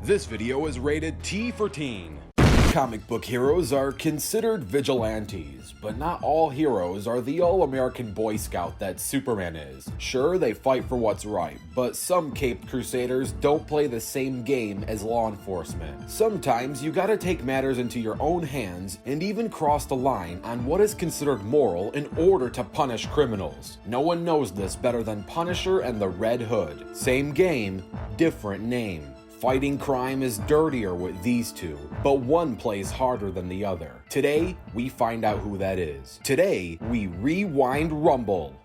This video is rated T for Teen. Comic book heroes are considered vigilantes, but not all heroes are the all-American Boy Scout that Superman is. Sure, they fight for what's right, but some caped crusaders don't play the same game as law enforcement. Sometimes you gotta take matters into your own hands and even cross the line on what is considered moral in order to punish criminals. No one knows this better than Punisher and the Red Hood. Same game, different name. Fighting crime is dirtier with these two, but one plays harder than the other. Today, we find out who that is. Today, we rewind Rumble.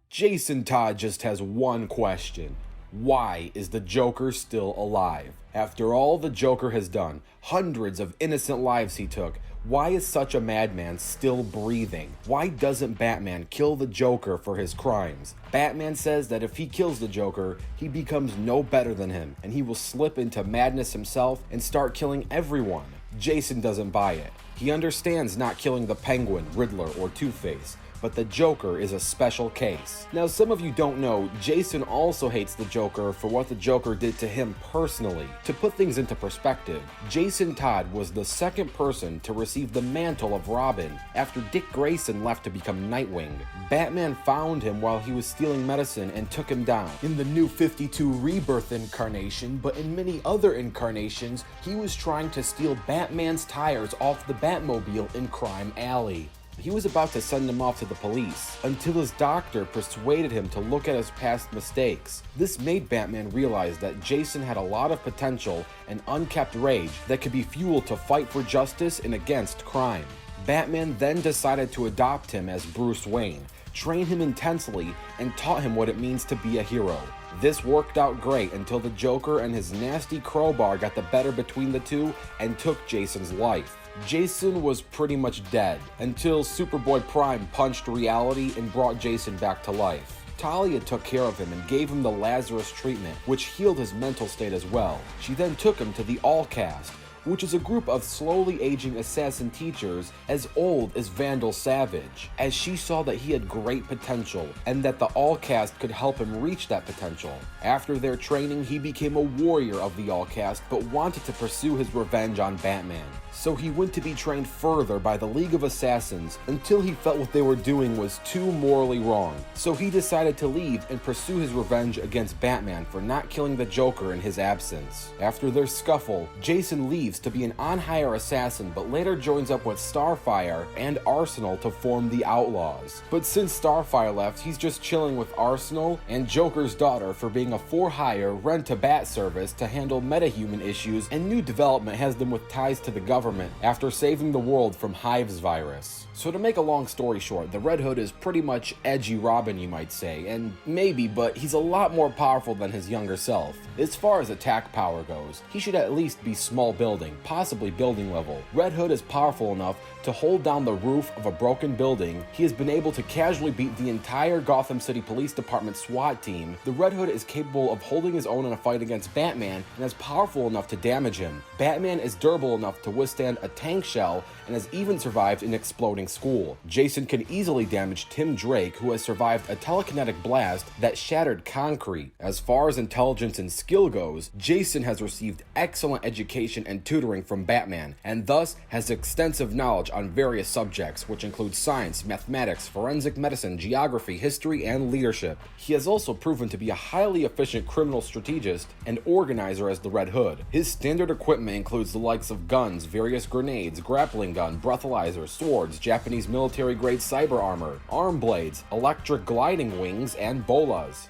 Jason Todd just has one question. Why is the Joker still alive? After all the Joker has done, hundreds of innocent lives he took, why is such a madman still breathing? Why doesn't Batman kill the Joker for his crimes? Batman says that if he kills the Joker, he becomes no better than him, and he will slip into madness himself and start killing everyone. Jason doesn't buy it. He understands not killing the Penguin, Riddler, or Two-Face, but the Joker is a special case. Now, some of you don't know, Jason also hates the Joker for what the Joker did to him personally. To put things into perspective, Jason Todd was the second person to receive the mantle of Robin after Dick Grayson left to become Nightwing. Batman found him while he was stealing medicine and took him down. In the New 52 Rebirth incarnation, but in many other incarnations, he was trying to steal Batman's tires off the Batmobile in Crime Alley. He was about to send him off to the police, until his doctor persuaded him to look at his past mistakes. This made Batman realize that Jason had a lot of potential and unkept rage that could be fuel to fight for justice and against crime. Batman then decided to adopt him as Bruce Wayne, train him intensely, and taught him what it means to be a hero. This worked out great until the Joker and his nasty crowbar got the better between the two and took Jason's life. Jason was pretty much dead until Superboy Prime punched reality and brought Jason back to life. Talia took care of him and gave him the Lazarus treatment, which healed his mental state as well. She then took him to the All Cast, which is a group of slowly aging assassin teachers as old as Vandal Savage, as she saw that he had great potential and that the All Cast could help him reach that potential. After their training, he became a warrior of the All Cast but wanted to pursue his revenge on Batman. So he went to be trained further by the League of Assassins until he felt what they were doing was too morally wrong. So he decided to leave and pursue his revenge against Batman for not killing the Joker in his absence. After their scuffle, Jason leaves to be an on-hire assassin but later joins up with Starfire and Arsenal to form the Outlaws. But since Starfire left, he's just chilling with Arsenal and Joker's daughter for being a for-hire rent-to-bat service to handle metahuman issues, and new development has them with ties to the government after saving the world from Hive's virus. So to make a long story short, the Red Hood is pretty much edgy Robin, you might say, and maybe, but he's a lot more powerful than his younger self. As far as attack power goes, he should at least be small building, possibly building level. Red Hood is powerful enough to hold down the roof of a broken building. He has been able to casually beat the entire Gotham City Police Department SWAT team. The Red Hood is capable of holding his own in a fight against Batman and is powerful enough to damage him. Batman is durable enough to withstand a tank shell and has even survived an exploding school. Jason can easily damage Tim Drake, who has survived a telekinetic blast that shattered concrete. As far as intelligence and skill goes, Jason has received excellent education and tutoring from Batman, and thus has extensive knowledge on various subjects, which include science, mathematics, forensic medicine, geography, history, and leadership. He has also proven to be a highly efficient criminal strategist and organizer as the Red Hood. His standard equipment includes the likes of guns, various grenades, grappling gun, breathalyzer, swords, Japanese military-grade cyber armor, arm blades, electric gliding wings, and bolas.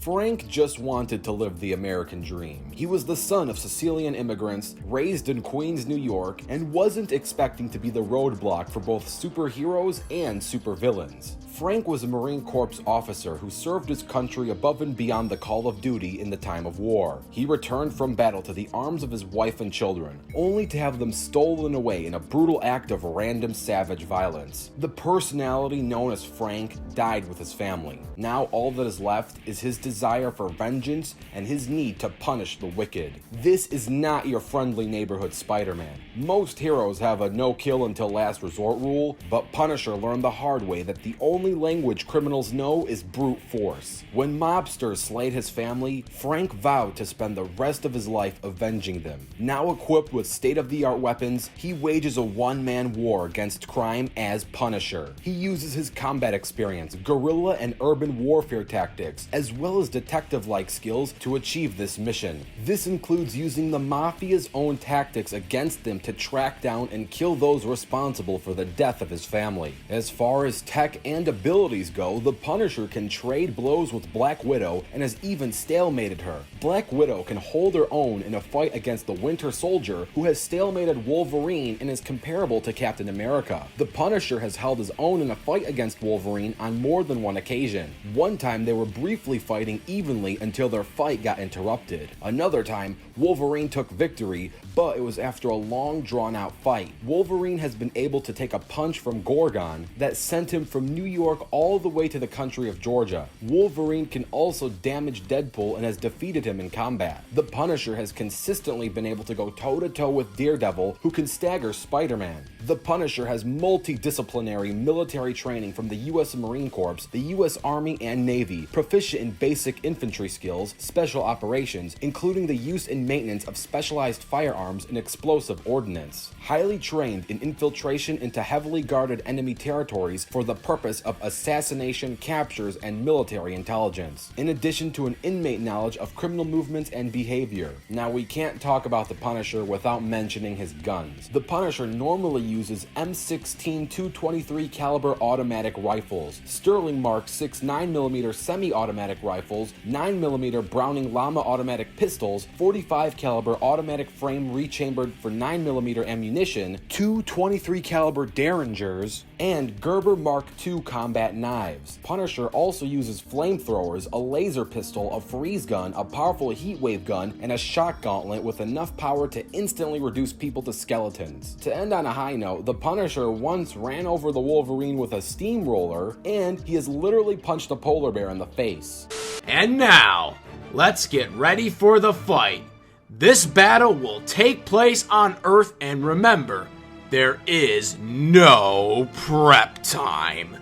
Frank just wanted to live the American dream. He was the son of Sicilian immigrants, raised in Queens, New York, and wasn't expecting to be the roadblock for both superheroes and supervillains. Frank was a Marine Corps officer who served his country above and beyond the call of duty in the time of war. He returned from battle to the arms of his wife and children, only to have them stolen away in a brutal act of random savage violence. The personality known as Frank died with his family. Now all that is left is his desire for vengeance and his need to punish the wicked. This is not your friendly neighborhood Spider-Man. Most heroes have a no-kill until last resort rule, but Punisher learned the hard way that the only language criminals know is brute force. When mobsters slayed his family, Frank vowed to spend the rest of his life avenging them. Now equipped with state-of-the-art weapons, he wages a one-man war against crime as Punisher. He uses his combat experience, guerrilla and urban warfare tactics, as well as detective-like skills to achieve this mission. This includes using the Mafia's own tactics against them to track down and kill those responsible for the death of his family. As far as tech and abilities go, the Punisher can trade blows with Black Widow and has even stalemated her. Black Widow can hold her own in a fight against the Winter Soldier, who has stalemated Wolverine and is comparable to Captain America. The Punisher has held his own in a fight against Wolverine on more than one occasion. One time they were briefly fighting evenly until their fight got interrupted. Another time, Wolverine took victory, but it was after a long drawn-out fight. Wolverine has been able to take a punch from Gorgon that sent him from New York all the way to the country of Georgia. Wolverine can also damage Deadpool and has defeated him in combat. The Punisher has consistently been able to go toe-to-toe with Daredevil, who can stagger Spider-Man. The Punisher has multidisciplinary military training from the U.S. Marine Corps, the U.S. Army and Navy, proficient in basic infantry skills, special operations, including the use and maintenance of specialized firearms and explosive ordnance. Highly trained in infiltration into heavily guarded enemy territories for the purpose of assassination, captures, and military intelligence, in addition to an inmate knowledge of criminal movements and behavior. Now, we can't talk about the Punisher without mentioning his guns. The Punisher normally uses M16 223 caliber automatic rifles, Sterling Mark 6 9mm semi-automatic rifles, 9mm Browning Llama automatic pistols, 45 caliber automatic frame rechambered for 9mm ammunition, two 23 caliber Derringers, and Gerber Mark II combat knives. Punisher also uses flamethrowers, a laser pistol, a freeze gun, a powerful heatwave gun, and a shock gauntlet with enough power to instantly reduce people to skeletons. To end on a high note, the Punisher once ran over the Wolverine with a steamroller, and he has literally punched a polar bear in the face. And now, let's get ready for the fight. This battle will take place on Earth, and remember, there is no prep time.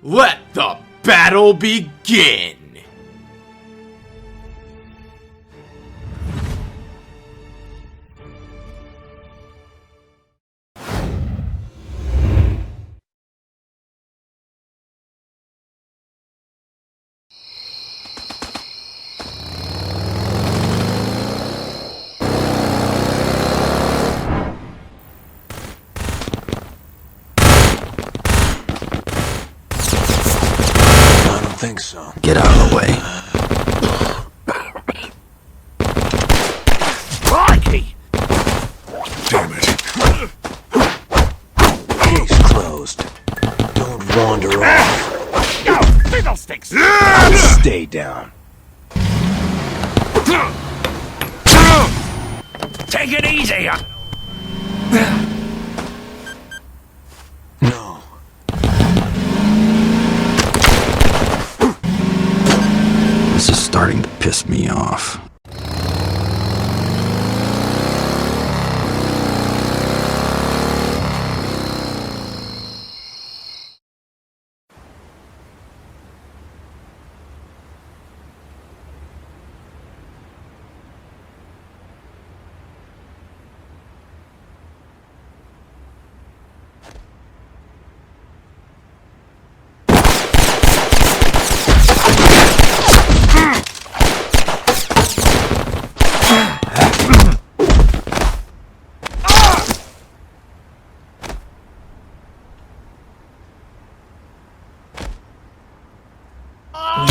Let the battle begin! Think so. Get out of the way. Crikey! Damn it. Case closed. Don't wander off. Yo, fiddlesticks! Stay down. Take it easy! No. This is starting to piss me off.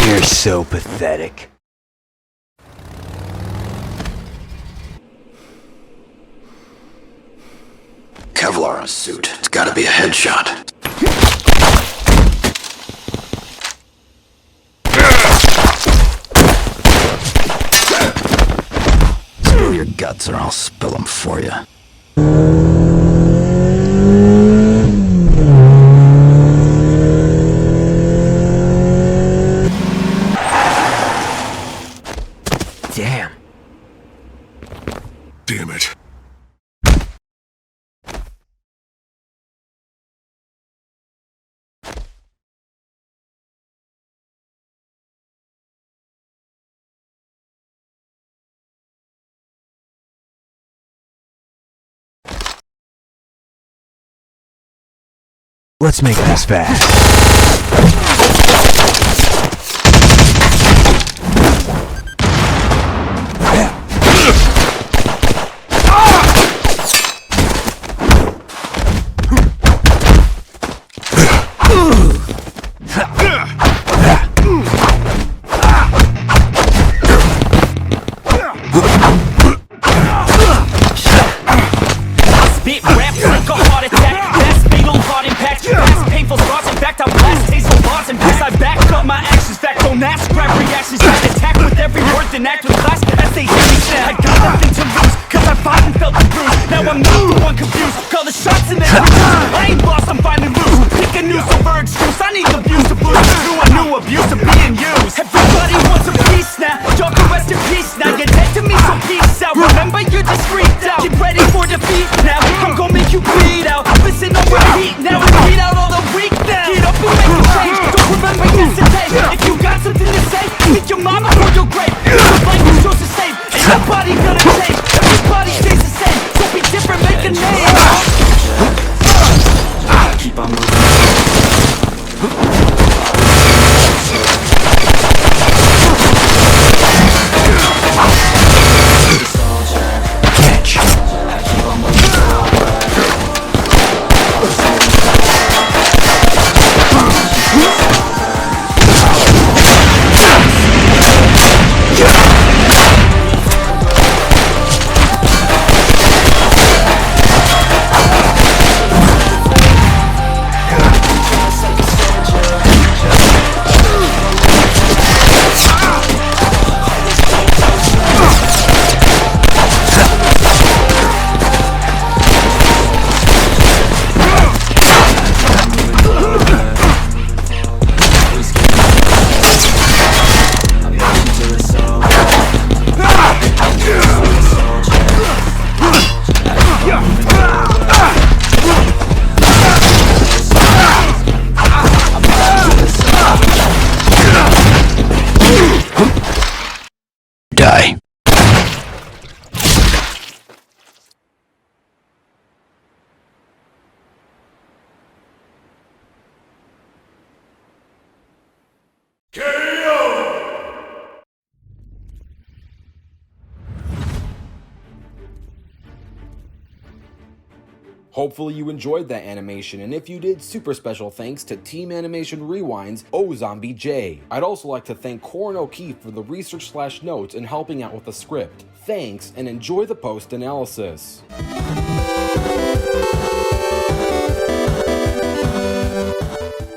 You're so pathetic. Kevlar on a suit. It's gotta be a headshot. Spill your guts or I'll spill them for you. Let's make this fast. And act with class as they hear me say I got nothing to lose, cause I fought and felt the bruise. Now I'm not the one confused, call the shots and then refuse. I ain't lost, I'm finally loose. Pick a new silver excuse, I need the views to boost through a new abuse of being used. Everybody wants a piece now, y'all can rest in peace now. You're dead to me, so peace out. Remember you're discreet out. Get ready for defeat now, I'm gon' make you bleed out. Listen on repeat now and beat out all the weak now. Get up and make a change, don't remember yesterday. If you got something to say, meet your mama or your grave. Language yours the same, ain't nobody gonna change. Everybody stays the same, so be different, make a name. Keep on moving. Die. Hopefully you enjoyed that animation, and if you did, super special thanks to Team Animation Rewind's Zombie J. I'd also like to thank Corin O'Keefe for the research/notes and helping out with the script. Thanks, and enjoy the post-analysis.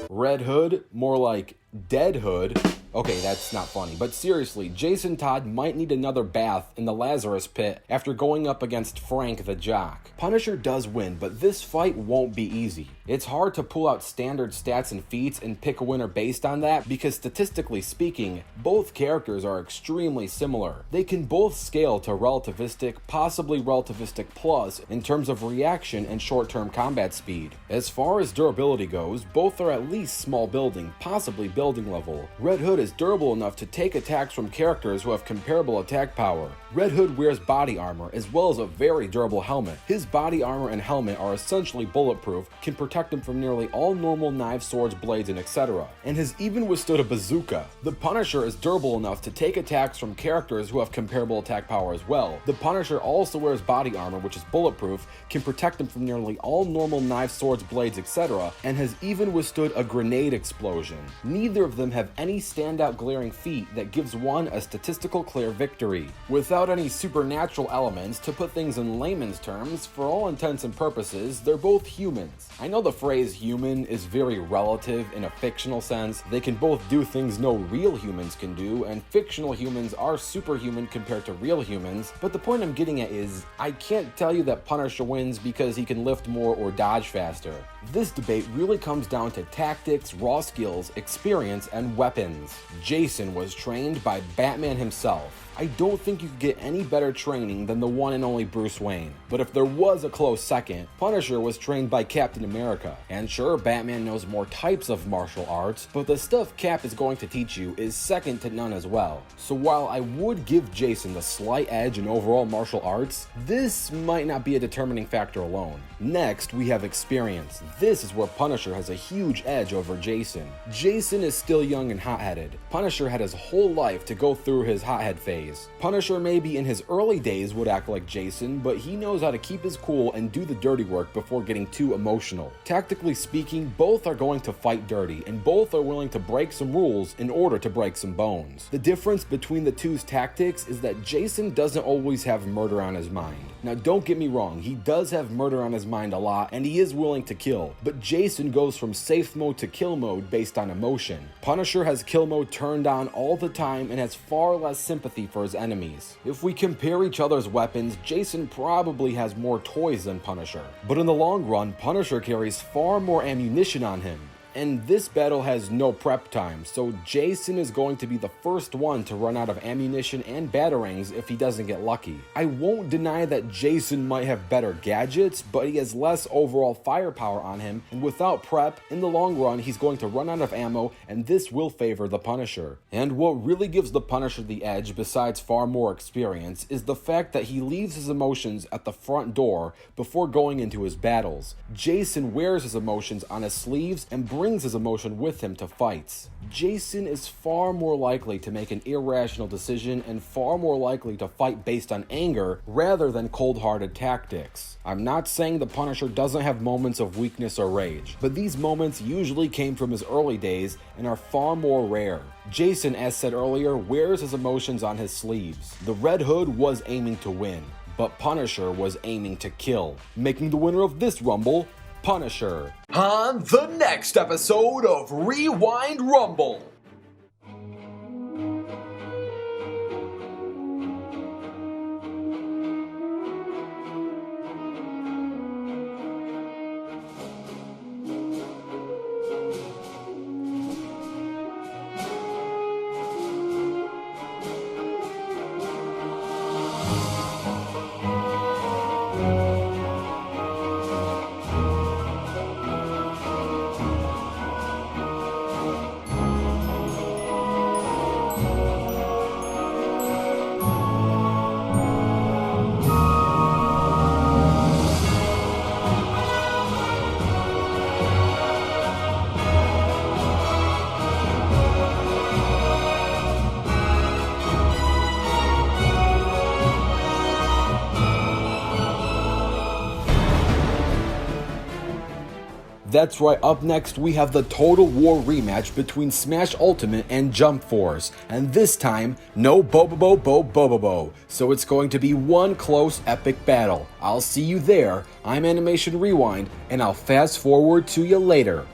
Red Hood, more like Dead Hood. Okay, that's not funny, but seriously, Jason Todd might need another bath in the Lazarus pit after going up against Frank the Jock. Punisher does win, but this fight won't be easy. It's hard to pull out standard stats and feats and pick a winner based on that because statistically speaking, both characters are extremely similar. They can both scale to relativistic, possibly relativistic plus in terms of reaction and short-term combat speed. As far as durability goes, both are at least small building, possibly building level. Red Hood is durable enough to take attacks from characters who have comparable attack power. Red Hood wears body armor as well as a very durable helmet. His body armor and helmet are essentially bulletproof, can protect him from nearly all normal knives, swords, blades, and etc., and has even withstood a bazooka. The Punisher is durable enough to take attacks from characters who have comparable attack power as well. The Punisher also wears body armor, which is bulletproof, can protect him from nearly all normal knives, swords, blades, etc., and has even withstood a grenade explosion. Neither of them have any standout glaring feat that gives one a statistical clear victory. Without any supernatural elements, to put things in layman's terms, for all intents and purposes, they're both humans. I know the phrase human is very relative in a fictional sense. They can both do things no real humans can do, and fictional humans are superhuman compared to real humans, but the point I'm getting at is, I can't tell you that Punisher wins because he can lift more or dodge faster. This debate really comes down to tactics, raw skills, experience, experience and weapons. Jason was trained by Batman himself. I don't think you could get any better training than the one and only Bruce Wayne. But if there was a close second, Punisher was trained by Captain America. And sure, Batman knows more types of martial arts, but the stuff Cap is going to teach you is second to none as well. So while I would give Jason the slight edge in overall martial arts, this might not be a determining factor alone. Next, we have experience. This is where Punisher has a huge edge over Jason. Jason is still young and hot-headed. Punisher had his whole life to go through his hothead phase. Punisher maybe in his early days would act like Jason, but he knows how to keep his cool and do the dirty work before getting too emotional. Tactically speaking, both are going to fight dirty, and both are willing to break some rules in order to break some bones. The difference between the two's tactics is that Jason doesn't always have murder on his mind. Now don't get me wrong, he does have murder on his mind a lot, and he is willing to kill, but Jason goes from safe mode to kill mode based on emotion. Punisher has kill mode turned on all the time and has far less sympathy for his enemies. If we compare each other's weapons, Jason probably has more toys than Punisher, but in the long run, Punisher carries far more ammunition on him. And this battle has no prep time, so Jason is going to be the first one to run out of ammunition and batarangs if he doesn't get lucky. I won't deny that Jason might have better gadgets, but he has less overall firepower on him, and without prep, in the long run, he's going to run out of ammo, and this will favor the Punisher. And what really gives the Punisher the edge, besides far more experience, is the fact that he leaves his emotions at the front door before going into his battles. Jason wears his emotions on his sleeves and brings his emotion with him to fights. Jason is far more likely to make an irrational decision and far more likely to fight based on anger rather than cold-hearted tactics. I'm not saying the Punisher doesn't have moments of weakness or rage, but these moments usually came from his early days and are far more rare. Jason, as said earlier, wears his emotions on his sleeves. The Red Hood was aiming to win, but Punisher was aiming to kill, making the winner of this Rumble Punisher. On the next episode of Rewind Rumble. That's right, up next we have the Total War rematch between Smash Ultimate and Jump Force, and this time, no Bobobo, so it's going to be one close epic battle. I'll see you there. I'm Animation Rewind, and I'll fast forward to you later.